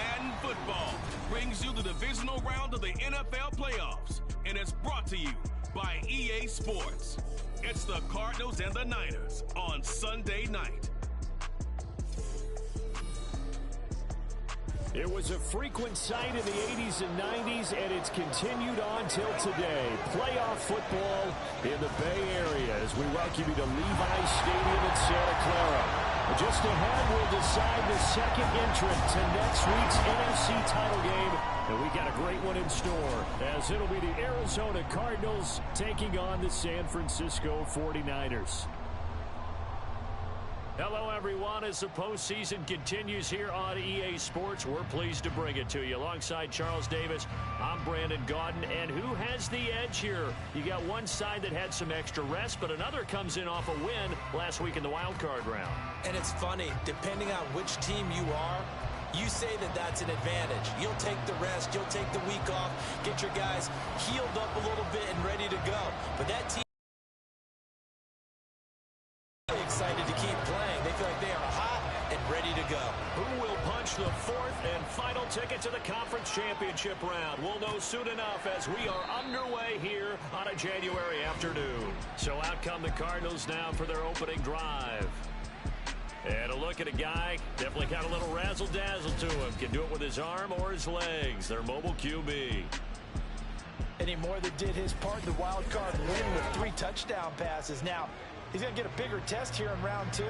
Madden Football brings you the divisional round of the NFL playoffs, and it's brought to you by EA Sports. It's the Cardinals and the Niners on Sunday night. It was a frequent sight in the 80s and 90s, and it's continued on till today. Playoff football in the Bay Area as we welcome you to Levi's Stadium in Santa Clara. Just ahead, we'll decide the second entrant to next week's NFC title game. And we got a great one in store, as it'll be the Arizona Cardinals taking on the San Francisco 49ers. Hello, everyone. As the postseason continues here on EA Sports, we're pleased to bring it to you. Alongside Charles Davis, I'm Brandon Gaudin. And who has the edge here? You got one side that had some extra rest, but another comes in off a win last week in the wild card round. And it's funny, depending on which team you are, you say that that's an advantage. You'll take the rest, you'll take the week off, get your guys healed up a little bit and ready to go. But that team is excited to keep playing. They feel like they are hot and ready to go. Who will punch the fourth and final ticket to the conference championship round? We'll know soon enough as we are underway here on a January afternoon. So out come the Cardinals now for their opening drive. And a look at a guy, definitely got a little razzle-dazzle to him. Can do it with his arm or his legs. Their mobile QB. Eddie Moore that did his part in the wild card win with 3 touchdown passes. Now, he's going to get a bigger test here in round 2,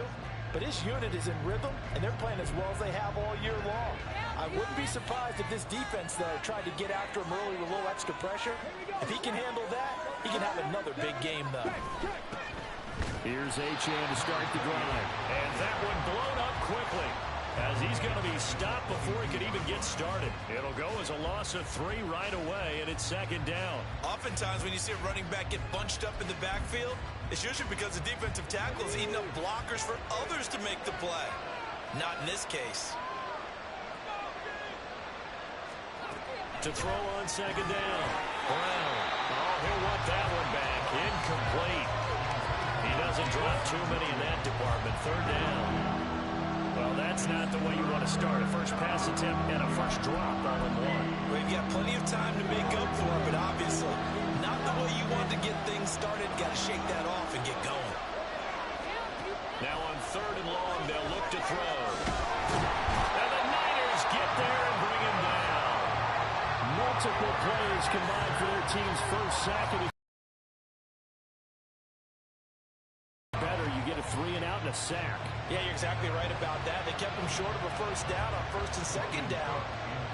but his unit is in rhythm, and they're playing as well as they have all year long. I wouldn't be surprised if this defense, though, tried to get after him early with a little extra pressure. If he can handle that, he can have another big game, though. Here's Achane to start the drive. And that one blown up quickly as he's going to be stopped before he could even get started. It'll go as a loss of 3 right away, and it's second down. Oftentimes when you see a running back get bunched up in the backfield, it's usually because the defensive tackle is eating up blockers for others to make the play. Not in this case. To throw on second down. Brown. Oh, he'll want that one back. Incomplete. He doesn't drop too many in that department. Third down. Well, that's not the way you want to start. A first pass attempt and a first drop all in one. Well, you've got plenty of time to make up for it, but obviously not the way you want to get things started. Got to shake that off and get going. Now on third and long, they'll look to throw. And the Niners get there and bring him down. Multiple players combined for their team's first sack of the better. You get a 3 and out and a sack. Yeah, you're exactly right about that. They kept him short of a first down on first and second down.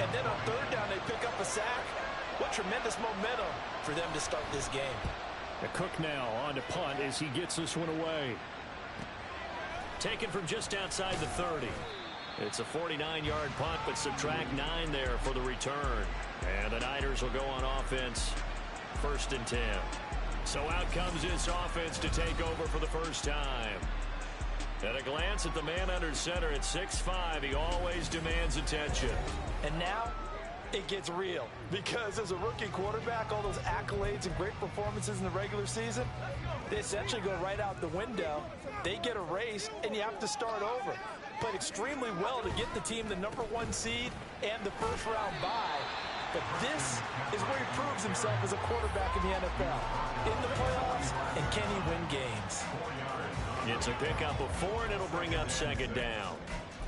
And then on third down, they pick up a sack. What tremendous momentum for them to start this game. The Cook now on to punt as he gets this one away. Taken from just outside the 30. It's a 49-yard punt, but subtract 9 there for the return. And the Niners will go on offense. First and 10. So out comes this offense to take over for the first time. At a glance at the man under center at 6'5", he always demands attention. And now it gets real, because as a rookie quarterback, all those accolades and great performances in the regular season, they essentially go right out the window. They get erased, and you have to start over. Played extremely well to get the team the #1 seed and the first-round bye. But this is where he proves himself as a quarterback in the NFL. In the playoffs, and can he win games? It's a pickup of 4, and it'll bring up second down.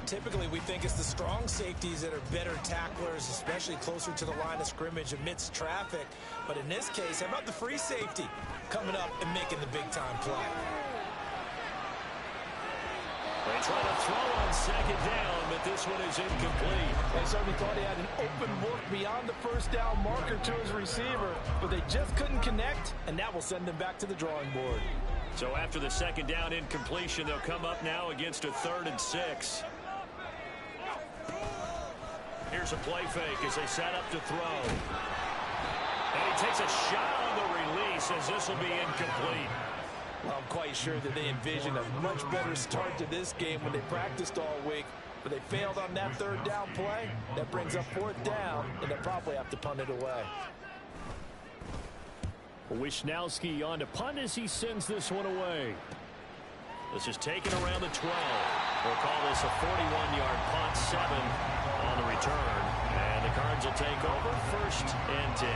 Typically, we think it's the strong safeties that are better tacklers, especially closer to the line of scrimmage amidst traffic. But in this case, how about the free safety coming up and making the big-time play? They try to throw on second down, but this one is incomplete. They certainly thought he had an open look beyond the first down marker to his receiver, but they just couldn't connect, and that will send them back to the drawing board. So after the second down incompletion, they'll come up now against a 3rd and 6. Here's a play fake as they set up to throw. And he takes a shot on the release as this will be incomplete. Well, I'm quite sure that they envisioned a much better start to this game when they practiced all week, but they failed on that 3rd down play. That brings up 4th down, and they'll probably have to punt it away. Wishnowski on to punt as he sends this one away. This is taken around the 12. We'll call this a 41-yard punt, 7 on the return. And the Cards will take over, 1st and 10.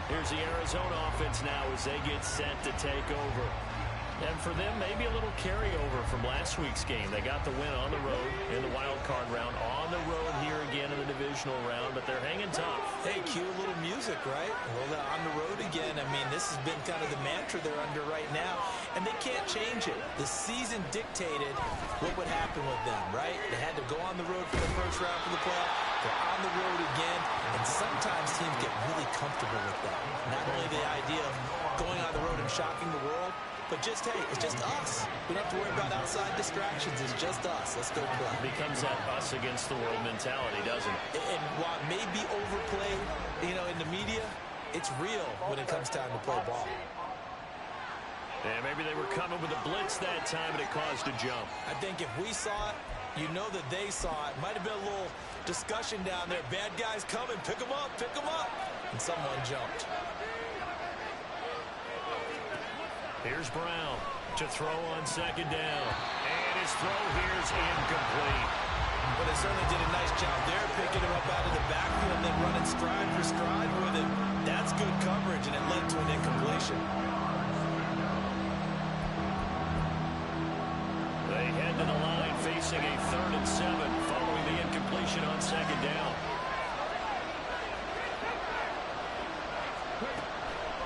Here's the Arizona offense now as they get set to take over. And for them, maybe a little carryover from last week's game. They got the win on the road in the wild card round, on the road here again in the divisional round, but they're hanging tough. Hey, cue a little music, right? Well, they're on the road again. I mean, this has been kind of the mantra they're under right now, and they can't change it. The season dictated what would happen with them, right? They had to go on the road for the first round for the playoff. They're on the road again, and sometimes teams get really comfortable with that. Not only the idea of going on the road and shocking the world, but just, hey, it's just us. We don't have to worry about outside distractions. It's just us. Let's go play. It becomes that us against the world mentality, doesn't it? And while it may be overplayed, in the media, it's real when it comes time to play ball. And maybe they were coming with a blitz that time, and it caused a jump. I think if we saw it, you know that they saw it. Might have been a little discussion down there. Bad guys coming. Pick them up. Pick them up. And someone jumped. Here's Brown to throw on 2nd down. And his throw here's incomplete. But they certainly did a nice job there, picking him up out of the backfield and then running stride for stride with it. That's good coverage, and it led to an incompletion. They head to the line facing a 3rd and 7 following the incompletion on 2nd down.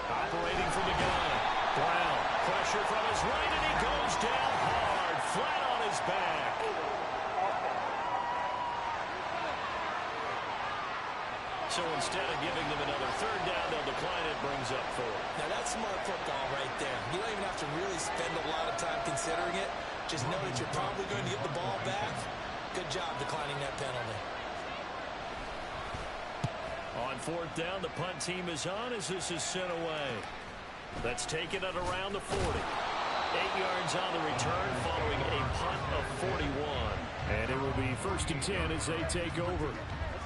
Operating from the gun. Brown, pressure from his right, and he goes down hard, flat on his back. So instead of giving them another 3rd down, they'll decline it, brings up 4. Now that's smart football right there. You don't even have to really spend a lot of time considering it. Just know that you're probably going to get the ball back. Good job declining that penalty. On 4th down, the punt team is on as this is sent away. Let's take it at around the 40. 8 yards on the return following a punt of 41. And it will be 1st and 10 as they take over.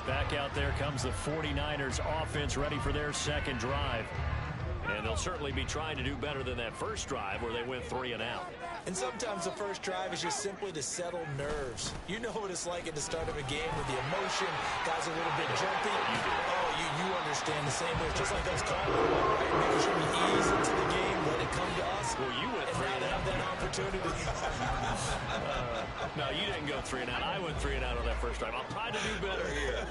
Back out there comes the 49ers offense ready for their 2nd drive. And they'll certainly be trying to do better than that first drive where they went 3 and out. And sometimes the first drive is just simply to settle nerves. You know what it's like at the start of a game with the emotion. Guys a little bit jumpy. You understand the same way. It's just like us calling, right? Making sure we ease into the game, let it come to us. Well, you went 3 and out. Have that opportunity. No, you didn't go 3 and out. I went 3 and out on that first drive. I'll try to do better here.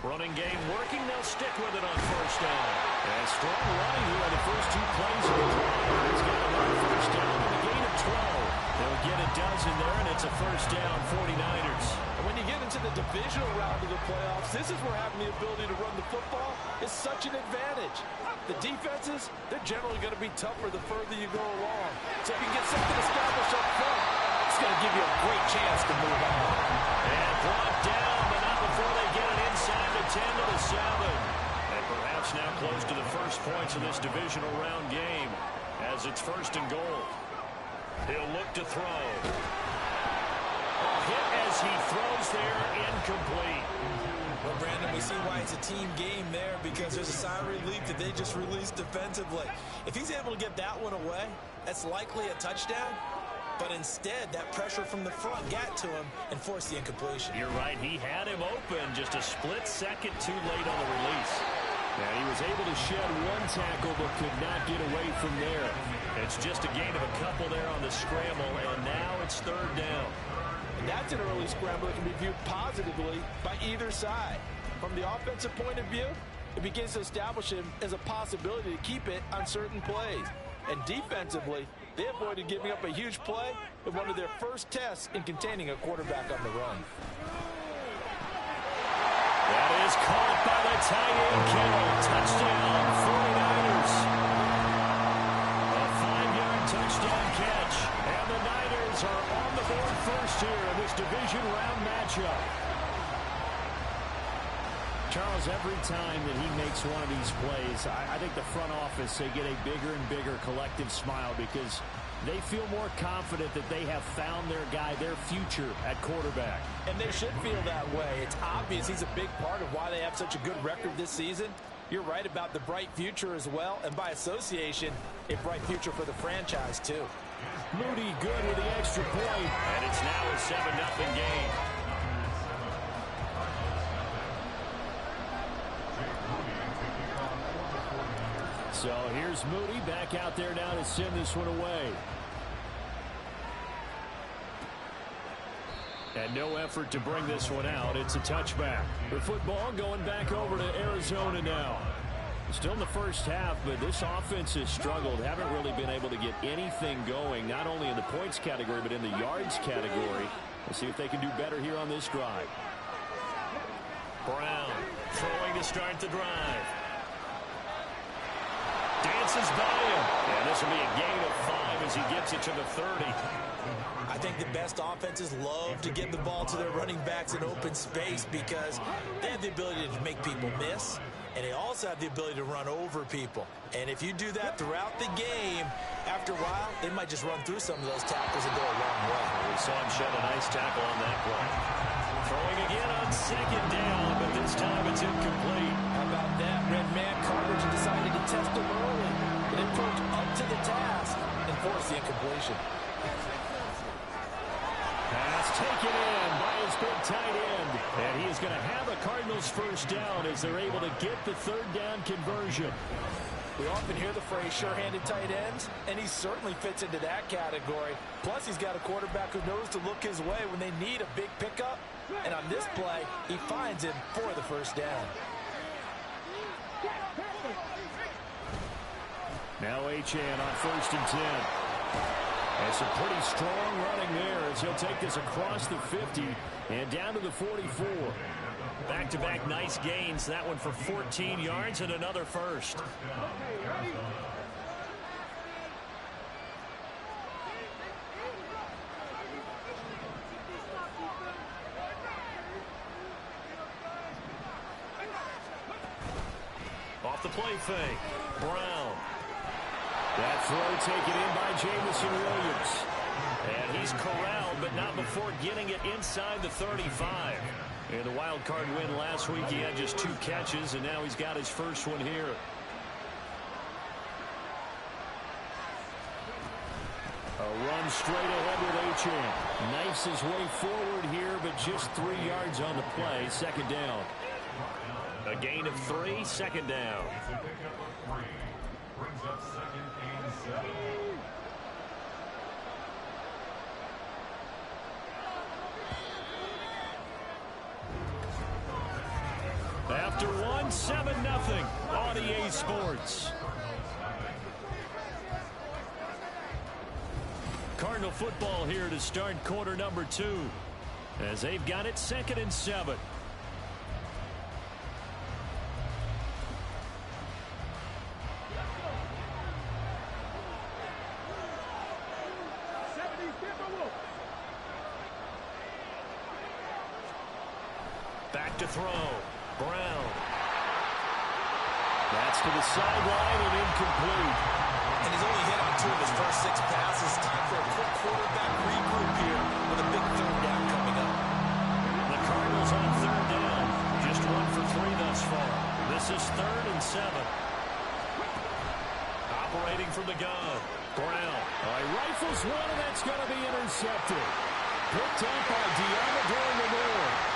Running game working. They'll stick with it on 1st down. And strong running here on the first 2 plays of the drive. He's got another 1st down and a gain of 12. They'll get a dozen there, and it's a 1st down, 49ers. And when you get into the divisional round of the playoffs, this is where having the ability to run the football is such an advantage. The defenses, they're generally going to be tougher the further you go along. So if you can get something established up front, it's going to give you a great chance to move on. And brought down, but not before they get it inside the 10 to the 7. And perhaps now close to the first points of this divisional round game as it's 1st and goal. He'll look to throw. Hit as he throws there, incomplete. Well, Brandon, we see why it's a team game there because there's a sigh of relief that they just released defensively. If he's able to get that one away, that's likely a touchdown. But instead, that pressure from the front got to him and forced the incompletion. You're right. He had him open just a split second too late on the release. And he was able to shed 1 tackle but could not get away from there. It's just a gain of a couple there on the scramble, and now it's 3rd down. And that's an early scramble that can be viewed positively by either side. From the offensive point of view, it begins to establish him as a possibility to keep it on certain plays. And defensively, they avoided giving up a huge play in one of their first tests in containing a quarterback on the run. That is caught by the tight end, Kittle. Touchdown, 49ers. A 5-yard touchdown catch. And the Niners are on the board first here in this division round matchup. Charles, every time that he makes one of these plays, I think the front office, they get a bigger and bigger collective smile because they feel more confident that they have found their guy, their future at quarterback. And they should feel that way. It's obvious he's a big part of why they have such a good record this season. You're right about the bright future as well, and by association, a bright future for the franchise, too. Moody good with the extra point. And it's now a 7-0 game. So here's Moody back out there now to send this one away. And no effort to bring this one out. It's a touchback. The football going back over to Arizona now. Still in the first half, but this offense has struggled. Haven't really been able to get anything going, not only in the points category, but in the yards category. Let's see if they can do better here on this drive. Brown throwing to start the drive. Dances by him. And this will be a gain of 5 as he gets it to the 30. I think the best offenses love to give the ball to their running backs in open space because they have the ability to make people miss, and they also have the ability to run over people. And if you do that throughout the game, after a while, they might just run through some of those tackles and go a long way. We saw him shed a nice tackle on that play. Throwing again on second down, but this time it's incomplete. How about that? Red man coverage decided to test him early, but it proved up to the task and forced the incompletion. Pass taken in by his big tight end. And he is going to have a Cardinals first down as they're able to get the third down conversion. We often hear the phrase sure-handed tight ends, and he certainly fits into that category. Plus, he's got a quarterback who knows to look his way when they need a big pickup. And on this play, he finds him for the first down. Now Achane on 1st and 10. And some pretty strong running there as he'll take this across the 50 and down to the 44. Back-to-back nice gains. That one for 14 yards and another first. Off the play fake. Brown. That throw taken in by Jamison Williams. And he's corralled, but not before getting it inside the 35. In the wild card win last week, he had just 2 catches, and now he's got his first one here. A run straight ahead with Achane. Knifes his way forward here, but just 3 yards on the play. Second down. A gain of 3, second down. After one, 7-0 on EA Sports. Cardinal football here to start quarter number 2 as they've got it 2nd and 7. Back to throw. Brown. That's to the sideline and incomplete. And he's only hit on 2 of his first 6 passes. Time for a quick quarterback regroup here with a big third down coming up. The Cardinals on third down. Just 1 for 3 thus far. This is 3rd and 7. Operating from the gun. Brown. Rifles one, and that's going to be intercepted. Picked up by Diamador Lenore.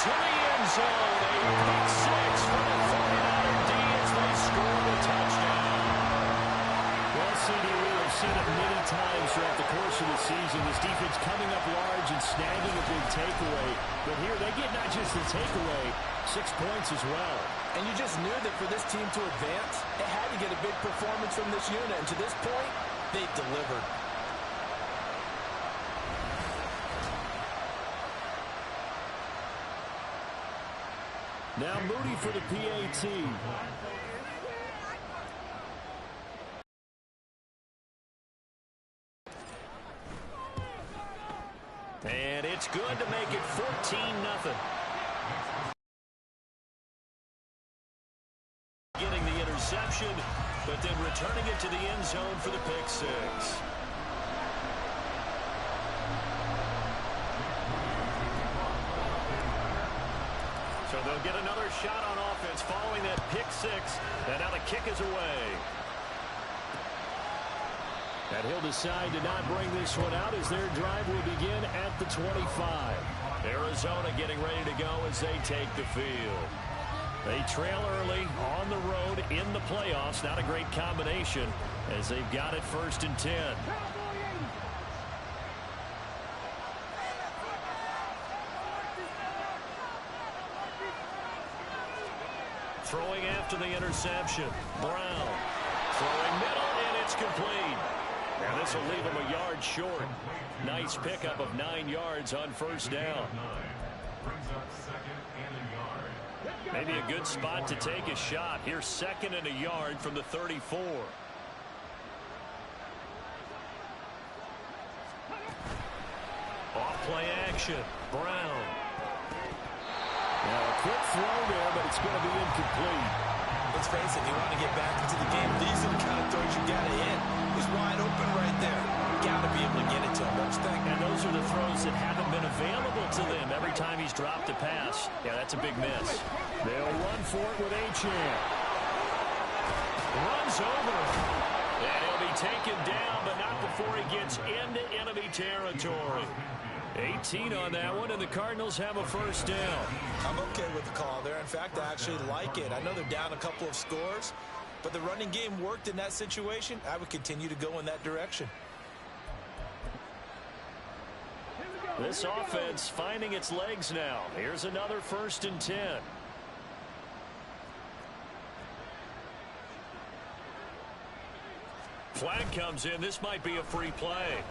To the end zone, a pick 6 for the 49er D as they score the touchdown. Well, CD, we have seen it many times throughout the course of the season. This defense coming up large and snagging a big takeaway. But here they get not just the takeaway, 6 points as well. And you just knew that for this team to advance, it had to get a big performance from this unit. And to this point, they've delivered. Now Moody for the PAT. And it's good to make it 14-0. Getting the interception, but then returning it to the end zone for the pick 6. They'll get another shot on offense following that pick six. And now the kick is away. And he'll decide to not bring this one out as their drive will begin at the 25. Arizona getting ready to go as they take the field. They trail early on the road in the playoffs. Not a great combination as they've got it 1st and 10. Throwing after the interception. Brown throwing middle, and it's complete. And this will leave him a yard short. Nice pickup of 9 yards on 1st down. Maybe a good spot to take a shot. Here's 2nd and a yard from the 34. Off play action. Brown. Now a quick throw there, but it's going to be incomplete. Let's face it, if you want to get back into the game, these are the kind of throws you got to hit. He's wide open right there. You got to be able to get it to him, don't you think? And those are the throws that haven't been available to them every time he's dropped a pass. Yeah, that's a big miss. They'll run for it with Achane. Runs over. And he'll be taken down, but not before he gets into enemy territory. 18 on that one, and the Cardinals have a 1st down. I'm okay with the call there. In fact, I actually like it. I know they're down a couple of scores, but the running game worked in that situation. I would continue to go in that direction. This offense finding its legs now. Here's another 1st and 10. Flag comes in. This might be a free play.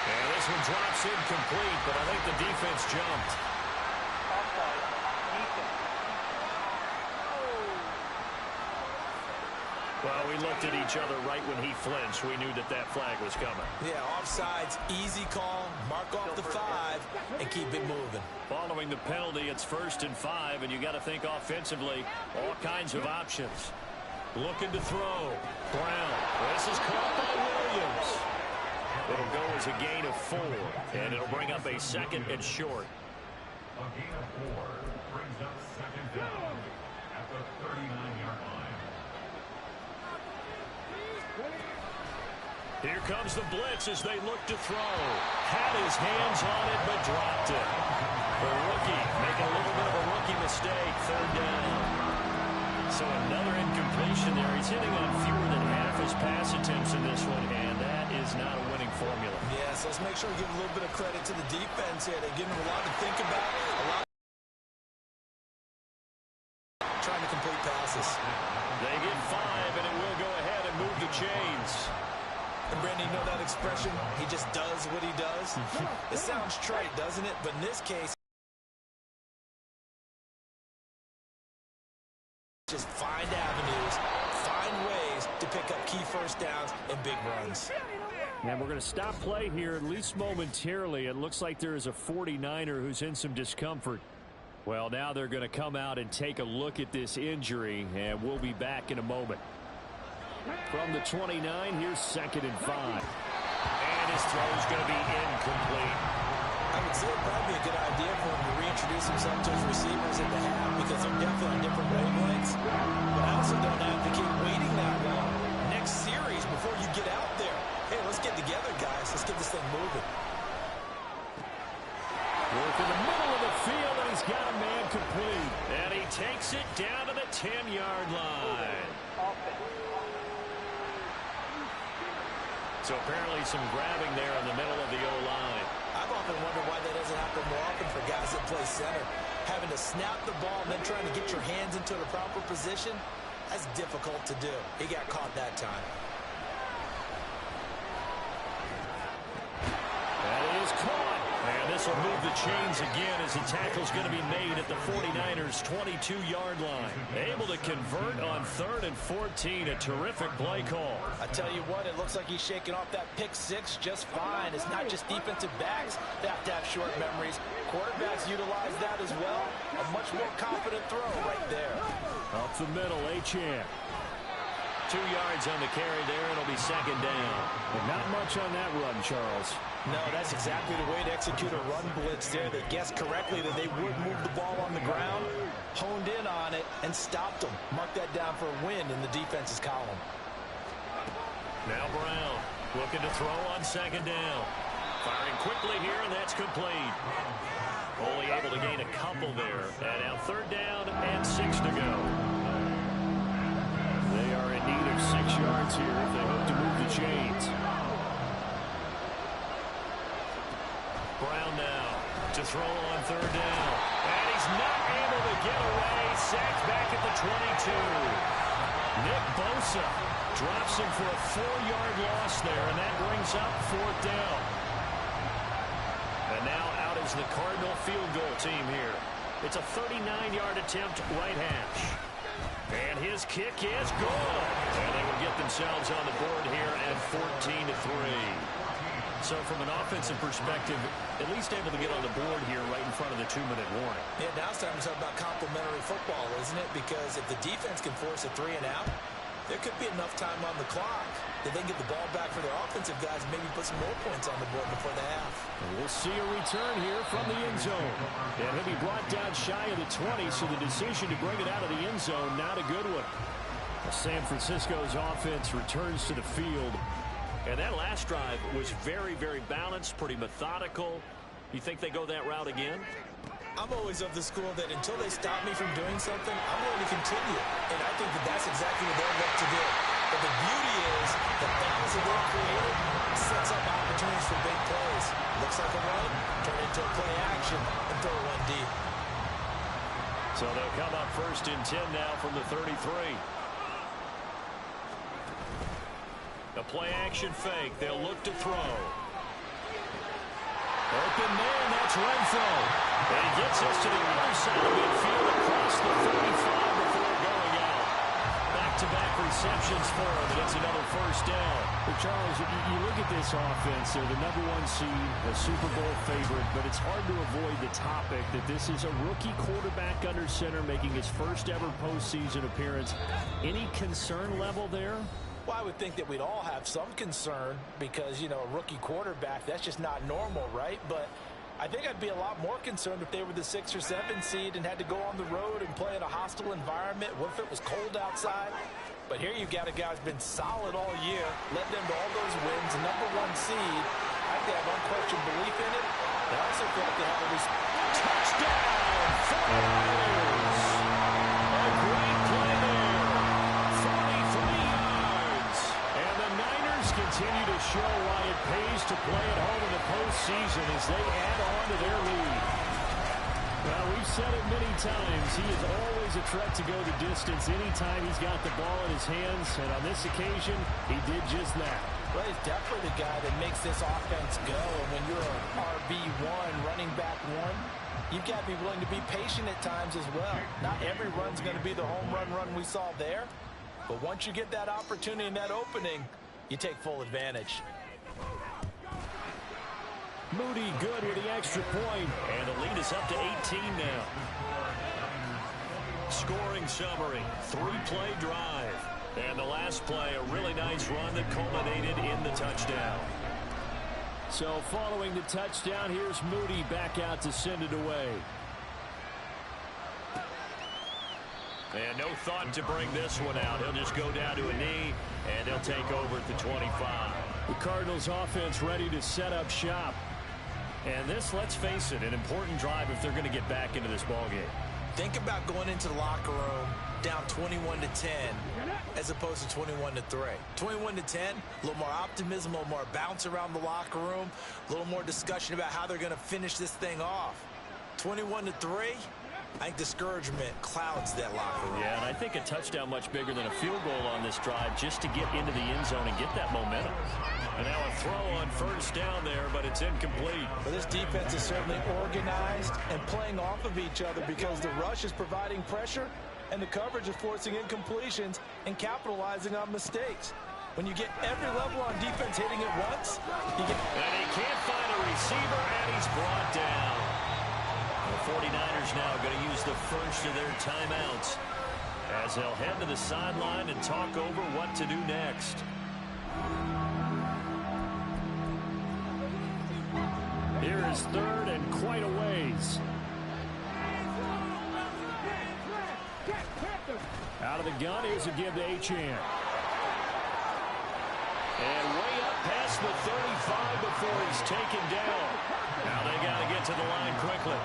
And this one drops incomplete, but I think the defense jumped. Well, we looked at each other right when he flinched. We knew that that flag was coming. Yeah, offsides, easy call, mark off the 5, and keep it moving. Following the penalty, it's 1st and 5, and you got to think offensively, all kinds of options. Looking to throw. Brown. This is caught by Williams. It'll go as a gain of 4, and it'll bring up a 2nd and short. A gain of 4 brings up 2nd down at the 39-yard line. Here comes the blitz as they look to throw. Had his hands on it, but dropped it. The rookie making a little bit of a rookie mistake. 3rd down. So another incompletion there. He's hitting on fewer than half his pass attempts in this one, and that is not a winning formula. Yes, let's make sure we give a little bit of credit to the defense here. They're giving him a lot to think about, a lot trying to complete passes. They get 5, and it will go ahead and move the chains. And Brandon, you know that expression? He just does what he does. It sounds trite, doesn't it? But in this case, just find avenues, find ways to pick up key 1st downs and big runs. And we're going to stop play here, at least momentarily. It looks like there is a 49er who's in some discomfort. Well, now they're going to come out and take a look at this injury, and we'll be back in a moment. From the 29, here's 2nd and 5. And his throw is going to be incomplete. I would say it'd probably be a good idea for him to reintroduce himself to his receivers in the half because they're definitely on different wavelengths. But I also don't advocate waiting that long. Next series before you get out there. Hey, let's get together, guys. Let's get this thing moving. Work in the middle of the field, and he's got a man complete. And he takes it down to the 10-yard line. So apparently some grabbing there in the middle of the O-line. I've often wondered why that doesn't happen more often for guys that play center. Having to snap the ball and then trying to get your hands into the proper position, that's difficult to do. He got caught that time. That is caught. And this will move the chains again as the tackle's going to be made at the 49ers' 22-yard line. Able to convert on 3rd and 14. A terrific play call. I tell you what, it looks like he's shaking off that pick 6 just fine. It's not just defensive backs that have to have short memories. Quarterbacks utilize that as well. A much more confident throw right there. Up the middle, Achane. 2 yards on the carry there. It'll be 2nd down. And not much on that run, Charles. No, that's exactly the way to execute a run blitz there. They guessed correctly that they would move the ball on the ground, honed in on it, and stopped them. Mark that down for a win in the defense's column. Now Brown looking to throw on second down. Firing quickly here, and that's complete. Only able to gain a couple there. And now third down and 6 to go. They are in need of 6 yards here if they hope to move the chains. Brown now to throw on third down. And he's not able to get away. Sacked back at the 22. Nick Bosa drops him for a 4-yard loss there, and that brings up fourth down. And now out is the Cardinal field goal team here. It's a 39-yard attempt right hash. And his kick is good. And they will get themselves on the board here at 14-3. So from an offensive perspective, at least able to get on the board here right in front of the 2-minute warning. Yeah, now it's time to talk about complementary football, isn't it? Because if the defense can force a 3-and-out, there could be enough time on the clock that they can get the ball back for their offensive guys and maybe put some more points on the board before the half. And we'll see a return here from the end zone. And he'll be brought down shy of the 20, so the decision to bring it out of the end zone, not a good one. San Francisco's offense returns to the field. And that last drive was very, very balanced, pretty methodical. You think they go that route again? I'm always of the school that until they stop me from doing something, I'm going to continue. And I think that that's exactly what they're going to do. But the beauty is the balance that they've created sets up opportunities for big plays. Looks like a run, turn into a play action, and throw one deep. So they'll come up first and 10 now from the 33. A play-action fake. They'll look to throw. Open man, that's Renfro. And he gets us to the other side of midfield across the 35 before going out. Back-to-back receptions for him, and it's another first down. But Charles, you look at this offense, they're the #1 seed, a Super Bowl favorite, but it's hard to avoid the topic that this is a rookie quarterback under center making his first ever postseason appearance. Any concern level there? Well, I would think that we'd all have some concern because, you know, a rookie quarterback, that's just not normal, right? But I think I'd be a lot more concerned if they were the 6 or 7 seed and had to go on the road and play in a hostile environment. What if it was cold outside? But here you've got a guy who's been solid all year, led them to all those wins, #1 seed. I think they have unquestioned belief in it. I also feel like they have a touchdown for the Niners. A great play there. 43 yards. And the Niners continue to show why it pays to play at home in the postseason as they add on to their lead. Well, we've said it many times. He is always a threat to go the distance anytime he's got the ball in his hands. And on this occasion, he did just that. Well, he's definitely the guy that makes this offense go. And when you're an RB1, running back 1, you've got to be willing to be patient at times as well. Not every run's going to be the home run we saw there. But once you get that opportunity and that opening, you take full advantage. Moody good with the extra point. And the lead is up to 18 now. Scoring summary, 3-play drive. And the last play, a really nice run that culminated in the touchdown. So following the touchdown, here's Moody back out to send it away. And no thought to bring this one out. He'll just go down to a knee, and he'll take over at the 25. The Cardinals offense ready to set up shop. And this, let's face it, an important drive if they're going to get back into this ballgame. Think about going into the locker room down 21-10 as opposed to 21-3. 21-10, a little more optimism, a little more bounce around the locker room, a little more discussion about how they're going to finish this thing off. 21-3, I think discouragement clouds that locker room. Yeah, and I think a touchdown much bigger than a field goal on this drive just to get into the end zone and get that momentum. And now a throw on first down there, but it's incomplete. Well, this defense is certainly organized and playing off of each other because the rush is providing pressure and the coverage is forcing incompletions and capitalizing on mistakes. When you get every level on defense hitting it once, you get... And he can't find a receiver, and he's brought down. The 49ers now going to use the first of their timeouts as they'll head to the sideline and talk over what to do next. Here is third and quite a ways. Out of the gun, here's a give to Achane. And way up past the 35 before he's taken down. Now they got to get to the line quickly.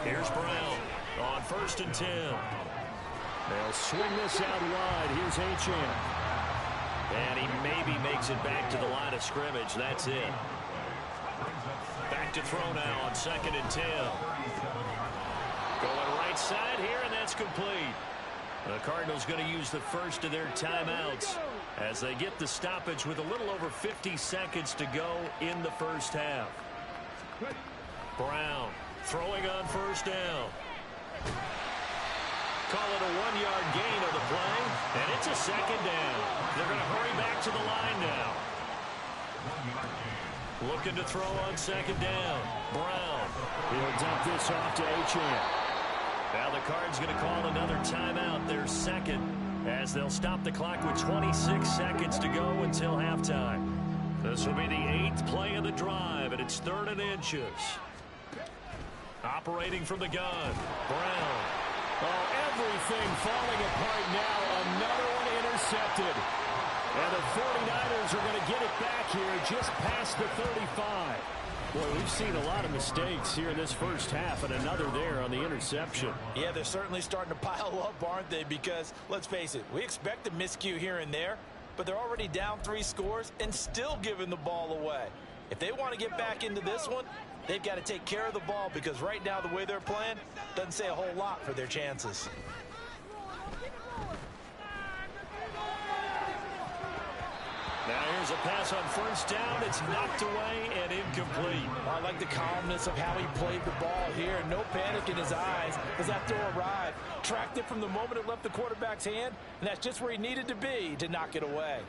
Here's Brown on 1st and 10. They'll swing this out wide. Here's Achane. And he maybe makes it back to the line of scrimmage. That's it. Back to throw now on 2nd and 10. Going right side here, and that's complete. The Cardinals going to use the first of their timeouts as they get the stoppage with a little over 50 seconds to go in the first half. Brown throwing on 1st down. Call it a 1-yard gain of the play, and it's a 2nd down. They're going to hurry back to the line now. Looking to throw on 2nd down. Brown. He'll dump this off to Achane. Now the Cards going to call another timeout, their second, as they'll stop the clock with 26 seconds to go until halftime. This will be the 8th play of the drive, and it's 3rd and inches. Operating from the gun, Brown. Oh, everything falling apart now. Another one intercepted. And the 49ers are going to get it back here just past the 35. Boy, we've seen a lot of mistakes here in this first half, and another there on the interception. Yeah, they're certainly starting to pile up, aren't they? Because, let's face it, we expect a miscue here and there, but they're already down 3 scores and still giving the ball away. If they want to get back into this one, they've got to take care of the ball, because right now the way they're playing doesn't say a whole lot for their chances. Now here's a pass on 1st down. It's knocked away and incomplete. I like the calmness of how he played the ball here. No panic in his eyes as that throw arrived. Tracked it from the moment it left the quarterback's hand, and that's just where he needed to be to knock it away.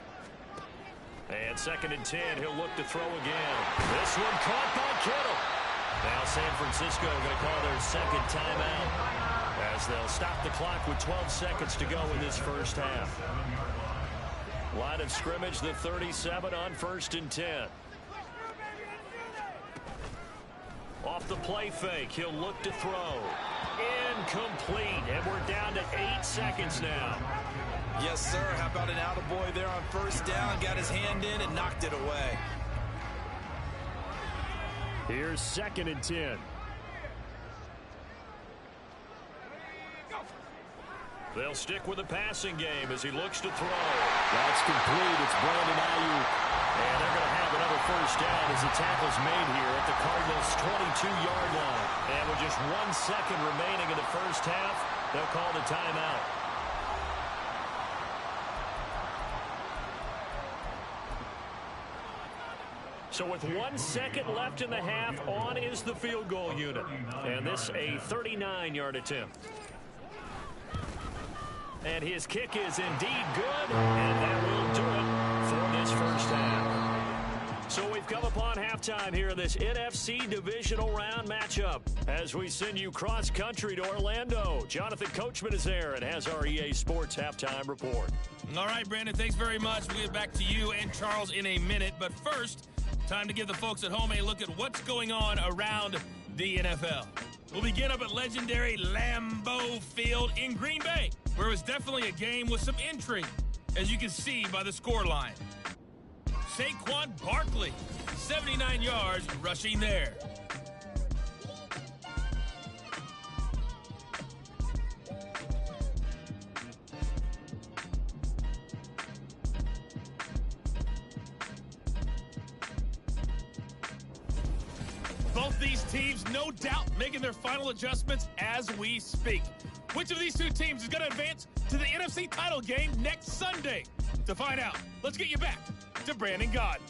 And 2nd and 10, he'll look to throw again. This one caught by Kittle. Now San Francisco going to call their 2nd timeout as they'll stop the clock with 12 seconds to go in this first half. Line of scrimmage, the 37 on 1st and 10. Off the play fake, he'll look to throw. Incomplete, and we're down to 8 seconds now. Yes, sir. How about an attaboy there on 1st down? Got his hand in and knocked it away. Here's 2nd and 10. They'll stick with the passing game as he looks to throw. That's complete. It's Brandon Ayuk. And they're going to have another 1st down as the tackle's made here at the Cardinals' 22-yard line. And with just 1 second remaining in the first half, they'll call the timeout. So with 1 second left in the half, on is the field goal unit. And this a 39-yard attempt. And his kick is indeed good, and that will do it for this first half. So we've come upon halftime here in this NFC Divisional Round matchup as we send you cross-country to Orlando. Jonathan Coachman is there and has our EA Sports halftime report. All right, Brandon, thanks very much. We'll get back to you and Charles in a minute. But first, time to give the folks at home a look at what's going on around the NFL. We'll begin up at legendary Lambeau Field in Green Bay, where it was definitely a game with some intrigue, as you can see by the scoreline. Saquon Barkley, 79 yards rushing there. Both these teams, no doubt, making their final adjustments as we speak. Which of these two teams is going to advance to the NFC title game next Sunday? To find out, let's get you back to Brandon Gaudin.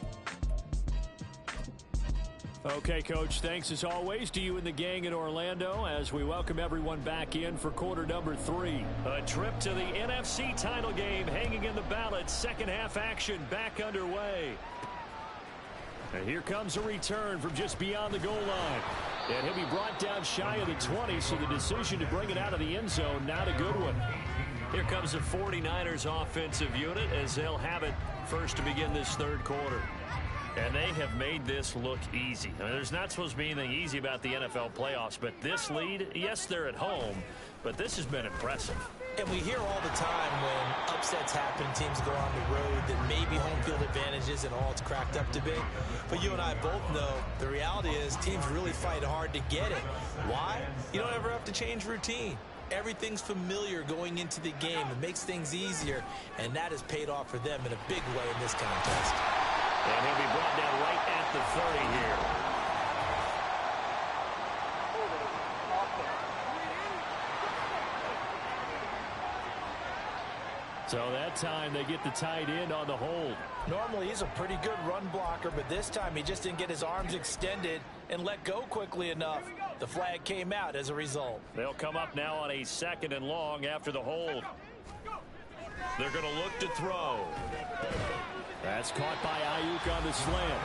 Okay, Coach, thanks as always to you and the gang in Orlando as we welcome everyone back in for quarter number 3. A trip to the NFC title game hanging in the balance. Second half action back underway. And here comes a return from just beyond the goal line. And he'll be brought down shy of the 20, so the decision to bring it out of the end zone, not a good one. Here comes the 49ers offensive unit as they'll have it first to begin this third quarter. And they have made this look easy. I mean, there's not supposed to be anything easy about the NFL playoffs, but this lead, yes, they're at home, but this has been impressive. And we hear all the time when upsets happen, teams go on the road, that maybe home field advantage isn't all it's cracked up to be. But you and I both know the reality is teams really fight hard to get it. Why? You don't ever have to change routine. Everything's familiar going into the game. It makes things easier, and that has paid off for them in a big way in this contest. And he'll be brought down right at the 30 here. So that time they get the tight end on the hold. Normally he's a pretty good run blocker, but this time he just didn't get his arms extended and let go quickly enough. The flag came out as a result. They'll come up now on a 2nd and long after the hold. They're going to look to throw. That's caught by Ayuk on the slant.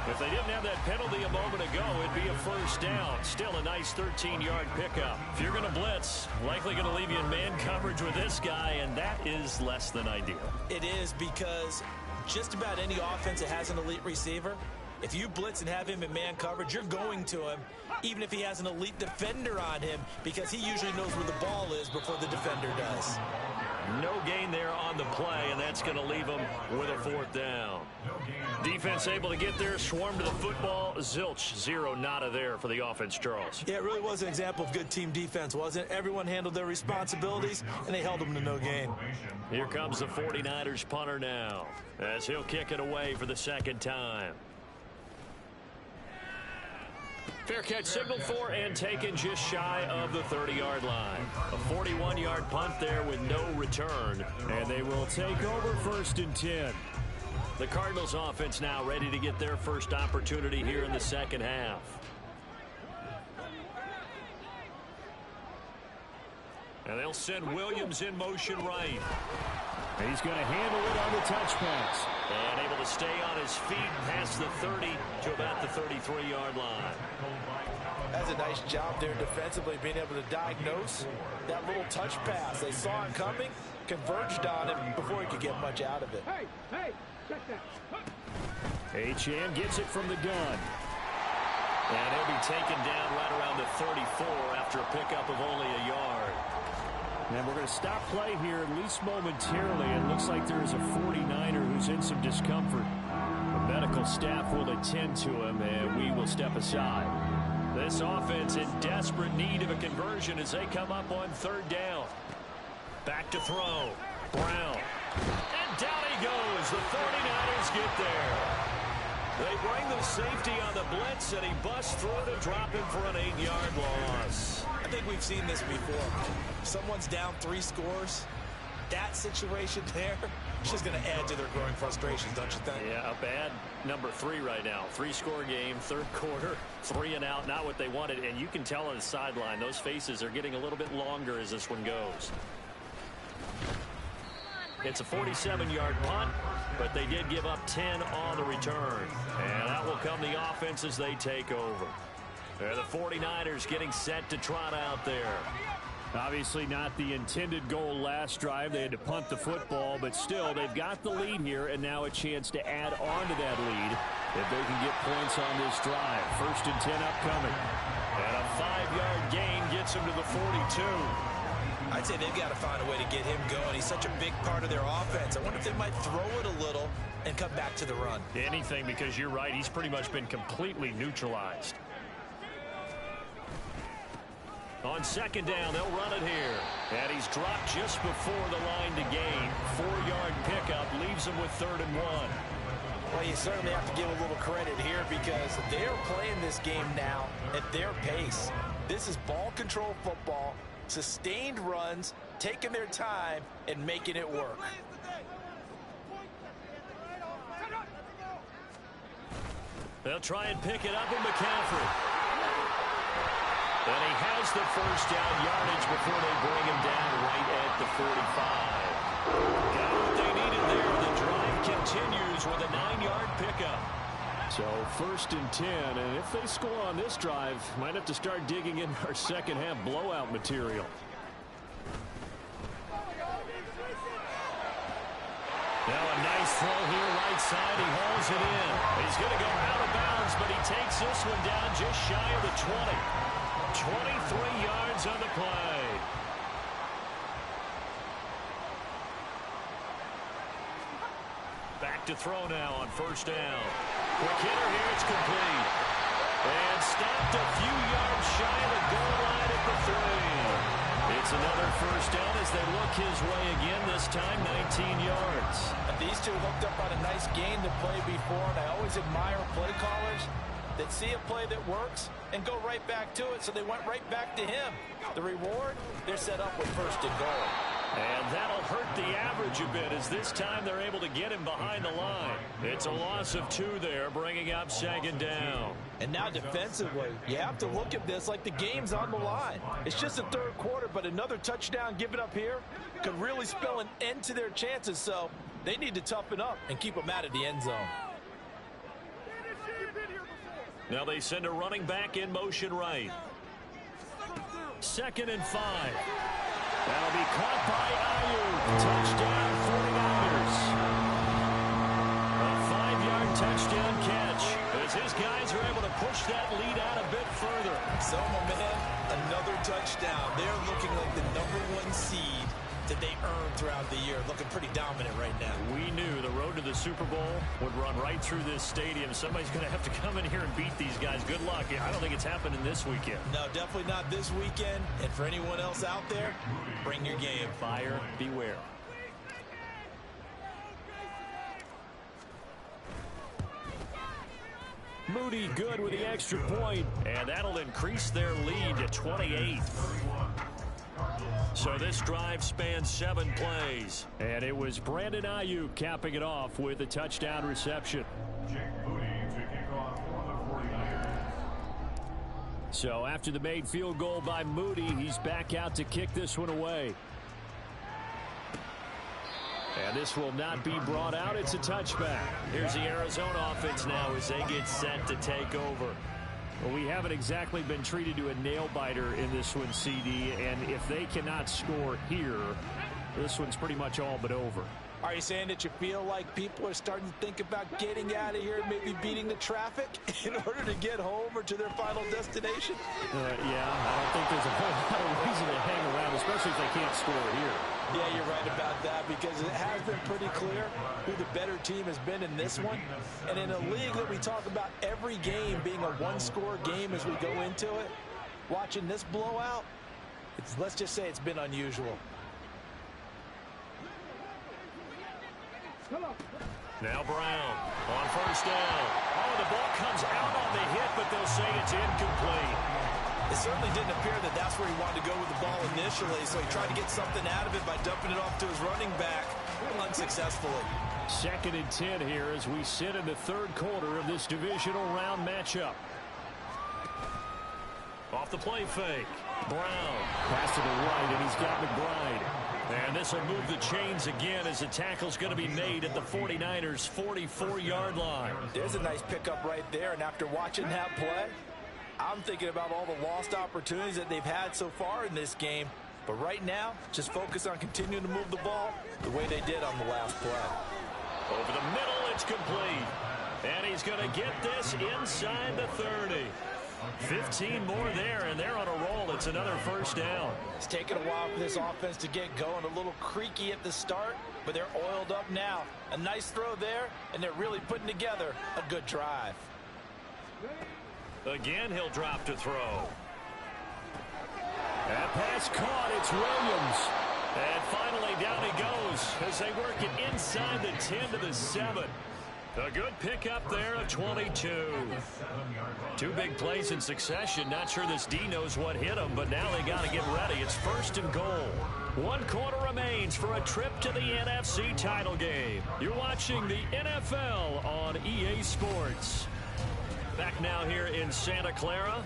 If they didn't have that penalty a moment ago, it'd be a first down. Still a nice 13-yard pickup. If you're going to blitz, likely going to leave you in man coverage with this guy, and that is less than ideal. It is, because just about any offense that has an elite receiver, if you blitz and have him in man coverage, you're going to him, even if he has an elite defender on him, because he usually knows where the ball is before the defender does. No gain there on the play, and that's going to leave them with a 4th down. Defense able to get there, swarm to the football. Zilch, 0 nada there for the offense, Charles. Yeah, it really was an example of good team defense, wasn't it? Everyone handled their responsibilities, and they held them to no gain. Here comes the 49ers punter now, as he'll kick it away for the 2nd time. Fair catch signaled for and taken just shy of the 30-yard line. A 41-yard punt there with no return. And they will take over 1st and 10. The Cardinals offense now ready to get their first opportunity here in the 2nd half. And they'll send Williams in motion right. He's going to handle it on the touch pass. And able to stay on his feet past the 30 to about the 33-yard line. That's a nice job there defensively, being able to diagnose that little touch pass. They saw him coming, converged on him before he could get much out of it. Hey, check that. Achane gets it from the gun. And he'll be taken down right around the 34 after a pickup of only a yard. And we're going to stop play here, at least momentarily. It looks like there is a 49er who's in some discomfort. The medical staff will attend to him, and we will step aside. This offense in desperate need of a conversion as they come up on 3rd down. Back to throw. Brown. And down he goes. The 49ers get there. They bring the safety on the blitz, and he busts through to drop him for an 8-yard loss. I think we've seen this before. Someone's down 3 scores. That situation there is just going to add to their growing frustrations, don't you think? Yeah, a bad number 3 right now. 3-score game, 3rd quarter, 3 and out, not what they wanted. And you can tell on the sideline, those faces are getting a little bit longer as this one goes. It's a 47-yard punt, but they did give up 10 on the return. And that will come the offense as they take over. They're the 49ers getting set to trot out there. Obviously not the intended goal last drive. They had to punt the football, but still, they've got the lead here, and now a chance to add on to that lead if they can get points on this drive. 1st and 10 upcoming. And a 5-yard gain gets him to the 42. I'd say they've got to find a way to get him going. He's such a big part of their offense. I wonder if they might throw it a little and come back to the run. Anything, because you're right. He's pretty much been completely neutralized. On 2nd down, they'll run it here. And he's dropped just before the line to gain. 4-yard pickup leaves him with 3rd and 1. Well, you certainly have to give a little credit here because they're playing this game now at their pace. This is ball control football, sustained runs, taking their time, and making it work. They'll try and pick it up with McCaffrey. And he has the first down yardage before they bring him down right at the 45. Got what they needed there. The drive continues with a 9-yard pickup. So 1st and 10, and if they score on this drive, might have to start digging in our 2nd half blowout material. Now a nice throw here right side. He hauls it in. He's going to go out of bounds, but he takes this one down just shy of the 20. 23 yards on the play. Back to throw now on first down. Quick hitter here. It's complete. And stopped a few yards shy of the goal line at the 3. It's another first down as they look his way again, this time 19 yards. And these two hooked up on a nice gain to play before, and I always admire play callers that see a play that works and go right back to it, so they went right back to him. The reward, they're set up with first and goal. And that'll hurt the average a bit as this time they're able to get him behind the line. It's a loss of 2 there, bringing up second down. And now defensively, you have to look at this like the game's on the line. It's just the third quarter, but another touchdown given up here could really spell an end to their chances, so they need to toughen up and keep them out of the end zone. Now they send a running back in motion right. 2nd and 5. That'll be caught by Ayuk. Touchdown 49ers. A 5-yard touchdown catch as his guys are able to push that lead out a bit further. So, my man, another touchdown. They're looking like the #1 seed that they earned throughout the year. Looking pretty dominant right now. We knew the road to the Super Bowl would run right through this stadium. Somebody's going to have to come in here and beat these guys. Good luck. I don't think it's happening this weekend. No, definitely not this weekend. And for anyone else out there, bring your game. Buyer beware. Moody good with the extra point, and that'll increase their lead to 28. So this drive spans 7 plays. And it was Brandon Ayuk capping it off with a touchdown reception. So after the made field goal by Moody, he's back out to kick this one away. And this will not be brought out. It's a touchback. Here's the Arizona offense now as they get set to take over. Well, we haven't exactly been treated to a nail-biter in this one, CD, and if they cannot score here, this one's pretty much all but over. Are you saying that you feel like people are starting to think about getting out of here and maybe beating the traffic in order to get home or to their final destination? Yeah, I don't think there's a whole lot of reason to hang around, especially if they can't score here. Yeah, you're right about that because it has been pretty clear who the better team has been in this one. And in a league that we talk about every game being a one-score game as we go into it, watching this blowout, let's just say it's been unusual. Now Brown on first down. Oh, the ball comes out on the hit, but they'll say it's incomplete. It certainly didn't appear that that's where he wanted to go with the ball initially, so he tried to get something out of it by dumping it off to his running back, unsuccessfully. 2nd and 10 here as we sit in the third quarter of this divisional round matchup. Off the play fake. Brown. Pass to the right, and he's got McBride. And this will move the chains again as the tackle's going to be made at the 49ers' 44-yard line. There's a nice pickup right there, and after watching that play, I'm thinking about all the lost opportunities that they've had so far in this game. But right now, just focus on continuing to move the ball the way they did on the last play. Over the middle, it's complete. And he's going to get this inside the 30. 15 more there, and they're on a roll. It's another first down. It's taken a while for this offense to get going. A little creaky at the start, but they're oiled up now. A nice throw there, and they're really putting together a good drive. Again, he'll drop to throw. That pass caught. It's Williams. And finally down he goes as they work it inside the 10 to the 7. A good pickup there of 22. 2 big plays in succession. Not sure this D knows what hit him, but now they got to get ready. It's 1st and goal. 1 quarter remains for a trip to the NFC title game. You're watching the NFL on EA Sports. Back now here in Santa Clara.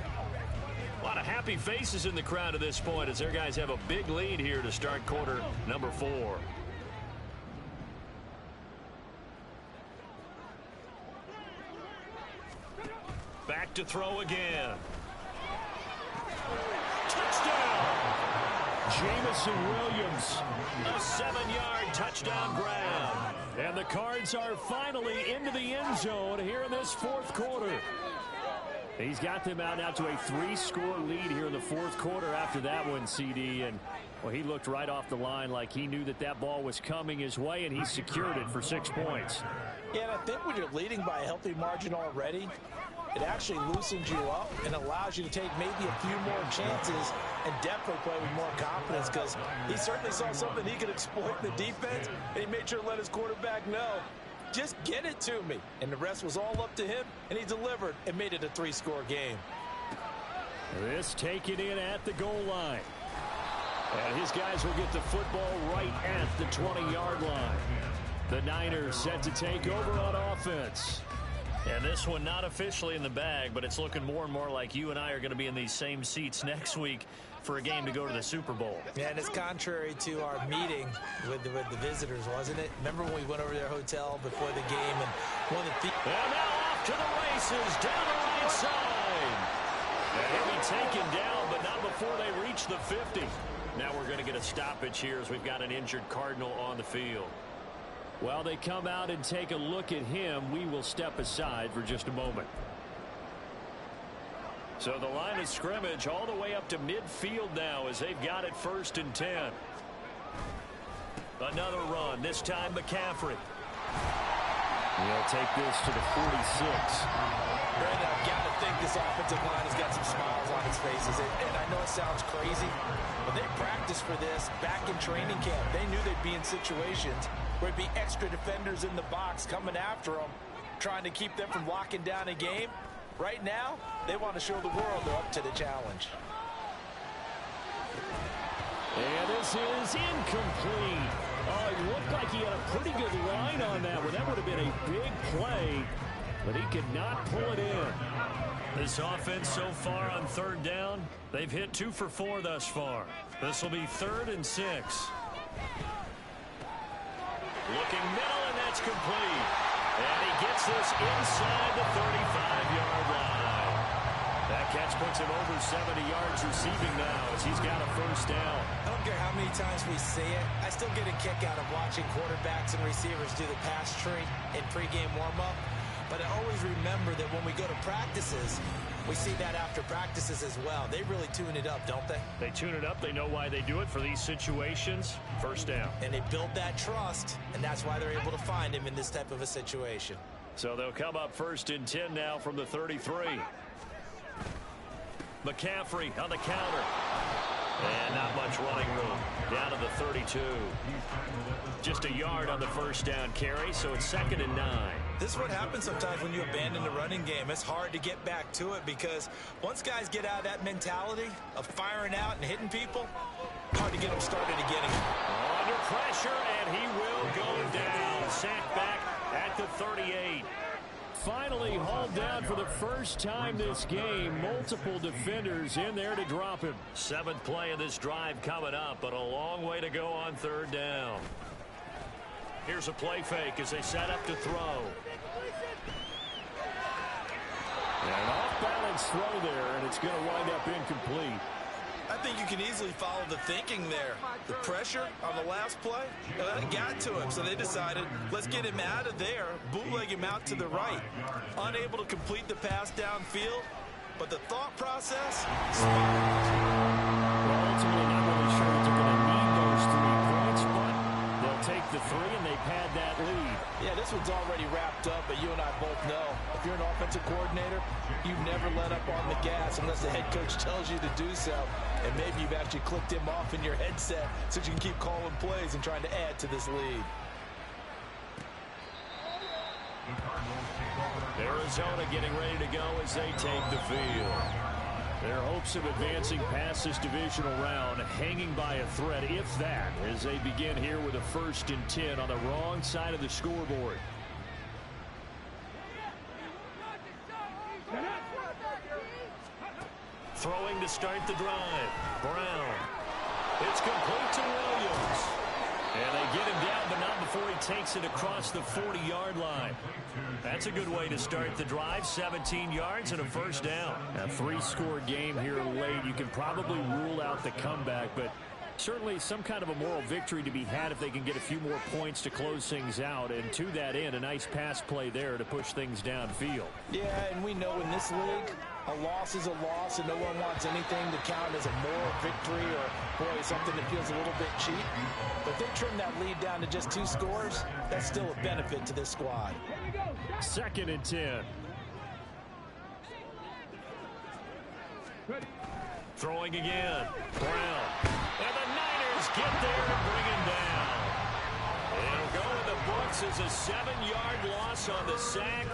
A lot of happy faces in the crowd at this point as their guys have a big lead here to start quarter number 4. Back to throw again. Touchdown! Jamison Williams. A 7-yard touchdown grab. And the Cards are finally into the end zone here in this fourth quarter. He's got them out now to a 3-score lead here in the fourth quarter after that one, CD. And, well, he looked right off the line like he knew that that ball was coming his way, and he secured it for 6 points. Yeah, and I think when you're leading by a healthy margin already, it actually loosens you up and allows you to take maybe a few more chances and definitely play with more confidence, because he certainly saw something he could exploit in the defense, and he made sure to let his quarterback know, just get it to me. And the rest was all up to him, and he delivered and made it a 3-score game. This taken in at the goal line. And his guys will get the football right at the 20-yard line. The Niners set to take over on offense. And this one not officially in the bag, but it's looking more and more like you and I are going to be in these same seats next week for a game to go to the Super Bowl. Yeah, and it's contrary to our meeting with the visitors, wasn't it? Remember when we went over to their hotel before the game and one of the... And now off to the races down the right side. And he'll be taken down, but not before they reach the 50. Now we're going to get a stoppage here as we've got an injured Cardinal on the field. While they come out and take a look at him, we will step aside for just a moment. So the line of scrimmage all the way up to midfield now as they've got it 1st and 10. Another run, this time McCaffrey. He'll take this to the 46. Brandon, I've got to think this offensive line has got some smiles on its faces. And I know it sounds crazy, but they practiced for this back in training camp. They knew they'd be in situations where it'd be extra defenders in the box coming after them, trying to keep them from locking down a game. Right now, they want to show the world they're up to the challenge. And this is incomplete. Oh, it looked like he had a pretty good line on that one. That would have been a big play, but he could not pull it in. This offense so far on 3rd down, they've hit 2 for 4 thus far. This will be 3rd and 6. Looking middle, and that's complete. And he gets this inside the 35-yard line. That catch puts him over 70 yards receiving now as he's got a 1st down. I don't care how many times we see it. I still get a kick out of watching quarterbacks and receivers do the pass tree in pregame warm-up. But I always remember that when we go to practices, we see that after practices as well. They really tune it up, don't they? They tune it up. They know why they do it for these situations. 1st down. And they build that trust, and that's why they're able to find him in this type of a situation. So they'll come up 1st and 10 now from the 33. McCaffrey on the counter. And not much running room. Down to the 32. Just a yard on the 1st down carry, so it's 2nd and 9. This is what happens sometimes when you abandon the running game. It's hard to get back to it because once guys get out of that mentality of firing out and hitting people, hard to get them started again. Under pressure, and he will go down. Sacked back at the 38. Finally hauled down for the first time this game. Multiple defenders in there to drop him. 7th play of this drive coming up, but a long way to go on 3rd down. Here's a play fake as they set up to throw. An off-balance throw there, and it's going to wind up incomplete. I think you can easily follow the thinking there. The pressure on the last play, that got to him, so they decided, let's get him out of there, bootleg him out to the right. Unable to complete the pass downfield, but the thought process, Well, ultimately, not really sure that they're going to need those 3 points, but they'll take the 3, and they pad that lead. Yeah, this one's already wrapped up, but you and I both know if you're an offensive coordinator, you never let up on the gas unless the head coach tells you to do so. And maybe you've actually clicked him off in your headset so you can keep calling plays and trying to add to this lead. Arizona getting ready to go as they take the field. Their hopes of advancing past this divisional round hanging by a thread, if that, as they begin here with a 1st and 10 on the wrong side of the scoreboard. Throwing to start the drive. Brown. It's complete to Williams. And they get him down, but not before he takes it across the 40-yard line. That's a good way to start the drive. 17 yards and a 1st down. A 3-score game here late. You can probably rule out the comeback, but Certainly some kind of a moral victory to be had if they can get a few more points to close things out. And to that end, a nice pass play there to push things downfield. Yeah, and we know in this league, a loss is a loss, and no one wants anything to count as a moral victory or, boy, something that feels a little bit cheap. But if they trim that lead down to just 2 scores, that's still a benefit to this squad. 2nd and 10. Throwing again. Brown. And the Niners get there and bring him down. It'll go in the books as a 7-yard loss on the sack,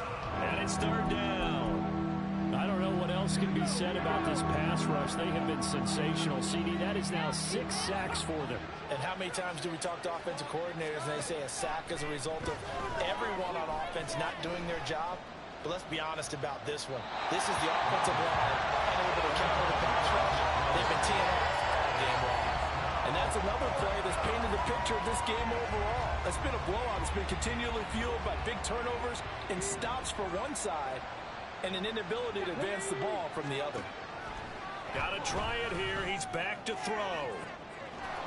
and it's 3rd down. I don't know what else can be said about this pass rush. They have been sensational. CD, that is now 6 sacks for them. And how many times do we talk to offensive coordinators and they say a sack is a result of everyone on offense not doing their job? But let's be honest about this one. This is the offensive line unable to counter the pass rush. They've been teeing off all game long. And that's another play that's painted the picture of this game overall. It's been a blowout. It's been continually fueled by big turnovers and stops for one side and an inability to advance the ball from the other. Got to try it here. He's back to throw.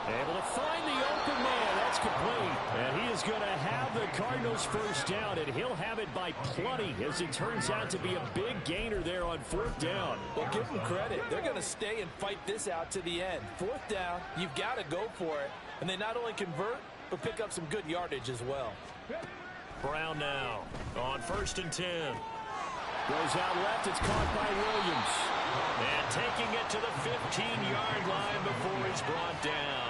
Able to find the open man. That's complete. And he is going to have the Cardinals first down, and he'll have it by plenty, as it turns out to be a big gainer there on 4th down. Well, give them credit. They're going to stay and fight this out to the end. 4th down, you've got to go for it. And they not only convert, but pick up some good yardage as well. Brown now on 1st and 10. Goes out left. It's caught by Williams. And taking it to the 15-yard line before he's brought down.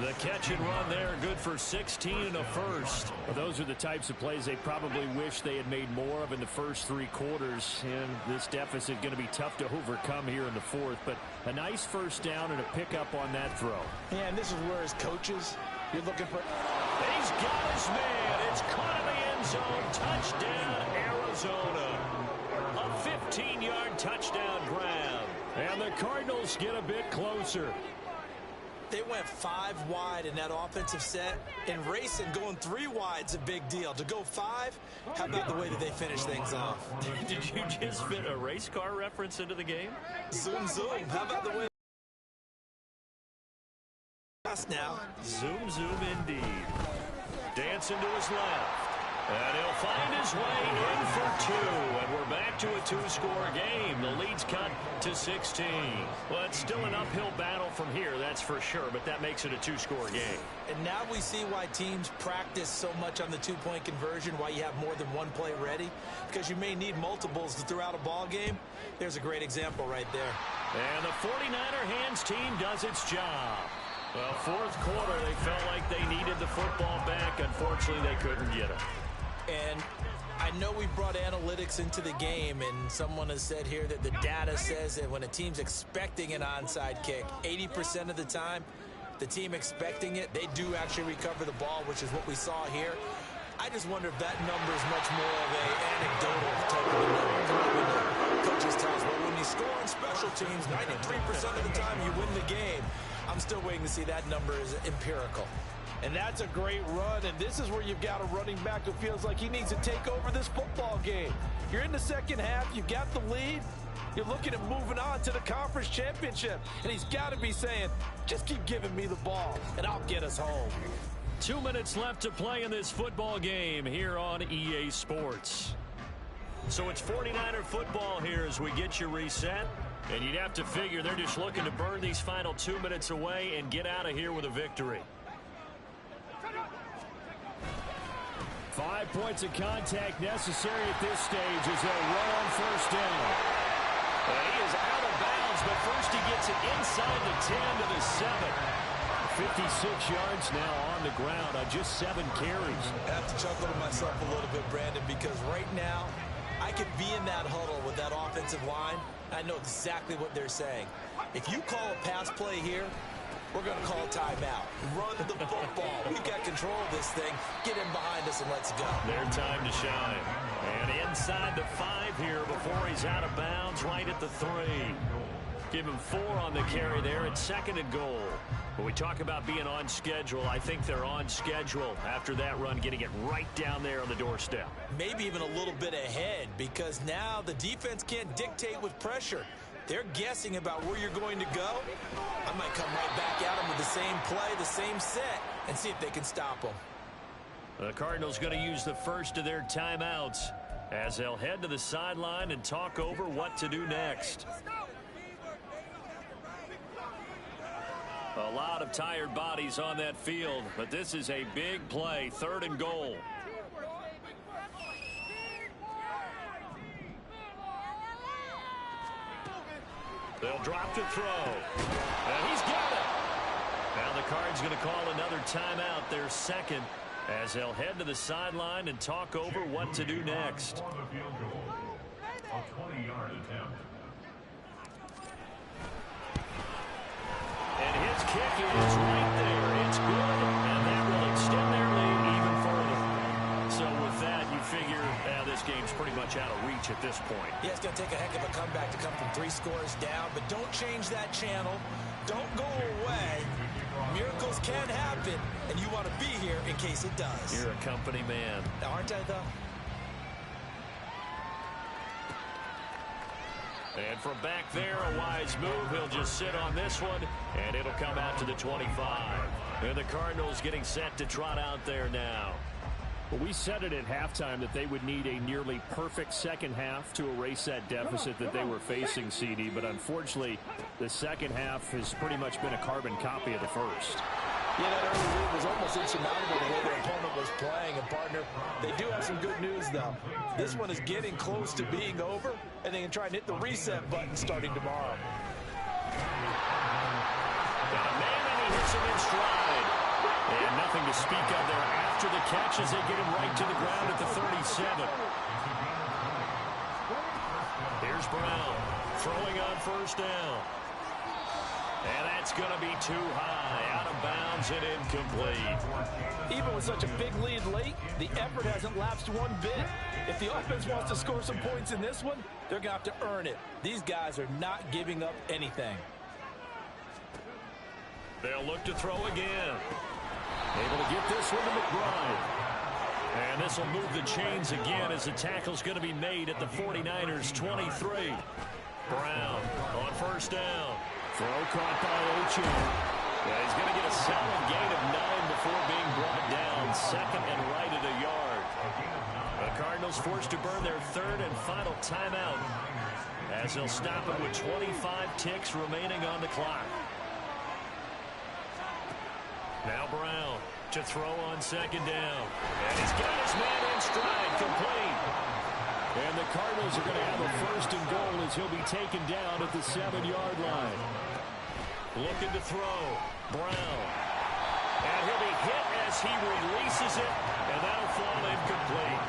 The catch and run there, good for 16 and a first. Well, those are the types of plays they probably wish they had made more of in the first 3 quarters. And this deficit going to be tough to overcome here in the 4th. But a nice first down and a pickup on that throw. Yeah, and this is where as coaches, you're looking for... He's got his man. It's caught in the end zone. Touchdown, Arizona. A 15-yard touchdown grab. And the Cardinals get a bit closer. They went 5 wide in that offensive set, and racing going 3 wide's a big deal. To go 5, how about the way that they finish things off? Did you just fit a race car reference into the game? Zoom, zoom. How about the way? Now. Zoom, zoom indeed. Dancing to his left. And he'll find his way in for 2. And we're back to a 2-score game. The lead's cut to 16. Well, it's still an uphill battle from here, that's for sure. But that makes it a 2-score game. And now we see why teams practice so much on the 2-point conversion, why you have more than one play ready. Because you may need multiples to throw out a ball game. There's a great example right there. And the 49er hands team does its job. Well, 4th quarter, they felt like they needed the football back. Unfortunately, they couldn't get it. And I know we brought analytics into the game, and someone has said here that the data says that when a team's expecting an onside kick, 80% of the time, the team expecting it, they do actually recover the ball, which is what we saw here. I just wonder if that number is much more of an anecdotal type of a number. Coaches tell us, well, when you score on special teams, 93% of the time you win the game. I'm still waiting to see that number is empirical. And that's a great run, and this is where you've got a running back who feels like he needs to take over this football game. You're in the second half, you've got the lead, you're looking at moving on to the conference championship, and he's got to be saying, just keep giving me the ball, and I'll get us home. 2 minutes left to play in this football game here on EA Sports. So it's 49er football here as we get you reset. And you'd have to figure they're just looking to burn these final 2 minutes away and get out of here with a victory. 5 points of contact necessary at this stage as they'll run on 1st down. And he is out of bounds, but first he gets it inside the 10 to the 7. 56 yards now on the ground on just 7 carries. I have to chuckle to myself a little bit, Brandon, because right now I could be in that huddle with that offensive line. I know exactly what they're saying. If you call a pass play here, we're going to call timeout. Run the football. We've got control of this thing. Get in behind us and let's go. Their time to shine. And inside the 5 here before he's out of bounds, right at the 3. Give him 4 on the carry there at 2nd and goal. When we talk about being on schedule, I think they're on schedule after that run, getting it right down there on the doorstep. Maybe even a little bit ahead, because now the defense can't dictate with pressure. They're guessing about where you're going to go. I might come right back at them with the same play, the same set, and see if they can stop them. The Cardinals going to use the first of their timeouts as they'll head to the sideline and talk over what to do next. A lot of tired bodies on that field, but this is a big play, 3rd and goal. They'll drop to throw. And he's got it. Now the Cards going to call another timeout, their second, as they'll head to the sideline and talk over what to do next. For the field goal, a 20-yard attempt. And his kick is right there. It's good, and that will extend their lead even further. So with that, you figure this game's pretty much out of reach at this point. Yeah, it's going to take a heck of a comeback to come from 3 scores down, but don't change that channel. Don't go away. Miracles can happen, and you want to be here in case it does. You're a company man. Aren't I, though? And from back there, a wise move. He'll just sit on this one, and it'll come out to the 25. And the Cardinals getting set to trot out there now. Well, we said it at halftime that they would need a nearly perfect second half to erase that deficit that they were facing, CD. But unfortunately, the second half has pretty much been a carbon copy of the first. Yeah, that early lead was almost insurmountable the way their opponent was playing. And, partner, they do have some good news, though. This one is getting close to being over, and they can try and hit the reset button starting tomorrow. Got a man, and he hits him in stride. And nothing to speak of there after the catch as they get him right to the ground at the 37. Here's Brown throwing on first down. And that's going to be too high, out of bounds and incomplete. Even with such a big lead late, the effort hasn't lapsed one bit. If the offense wants to score some points in this one, they're going to have to earn it. These guys are not giving up anything. They'll look to throw again. Able to get this one to McBride. And this will move the chains again as the tackle's going to be made at the 49ers' 23. Brown on first down. Throw caught by Ocho. Yeah, he's going to get a solid gain of 9 before being brought down. 2nd and right at a yard. The Cardinals forced to burn their 3rd and final timeout as they'll stop it with 25 ticks remaining on the clock. Now Brown to throw on 2nd down. And he's got his man in stride, complete. And the Cardinals are going to have a 1st and goal as he'll be taken down at the 7-yard line. Looking to throw. Brown. And he'll be hit as he releases it, and that'll fall incomplete.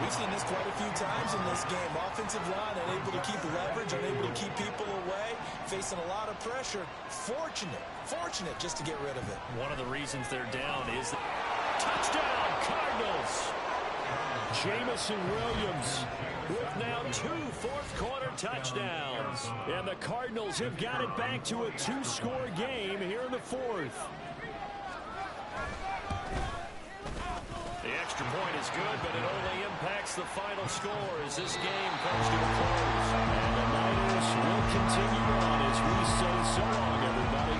We've seen this quite a few times in this game. Offensive line unable to keep leverage, unable to keep people away, facing a lot of pressure. Fortunate just to get rid of it. One of the reasons they're down is touchdown, Cardinals. Jamison Williams with now 2 fourth-quarter touchdowns. And the Cardinals have got it back to a 2-score game here in the 4th. The extra point is good, but it only impacts the final score as this game comes to a close. And the Niners will continue on as we say so long, everybody.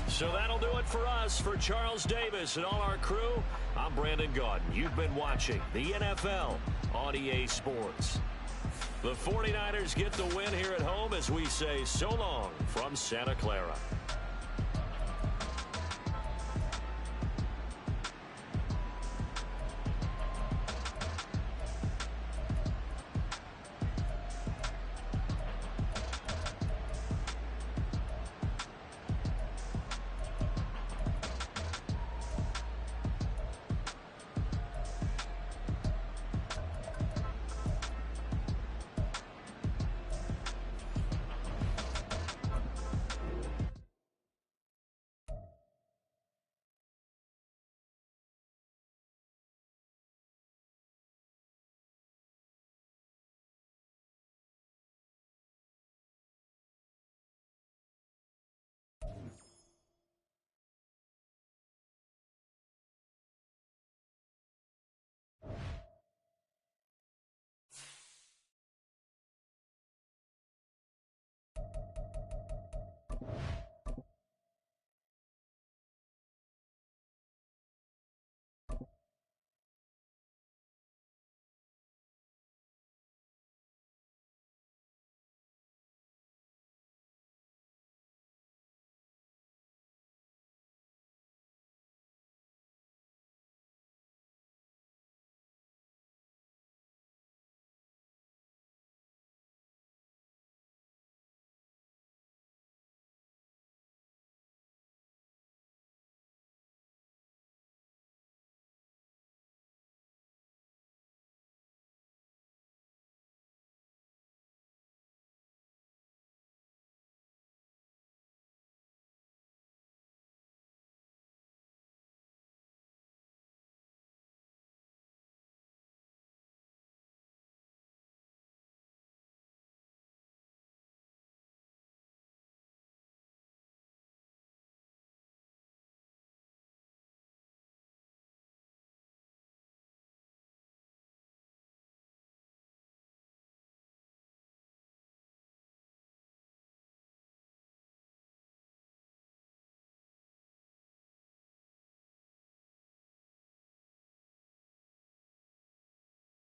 So that'll do it for us. For Charles Davis and all our crew, I'm Brandon Gaudin. You've been watching the NFL on EA Sports. The 49ers get the win here at home as we say so long from Santa Clara.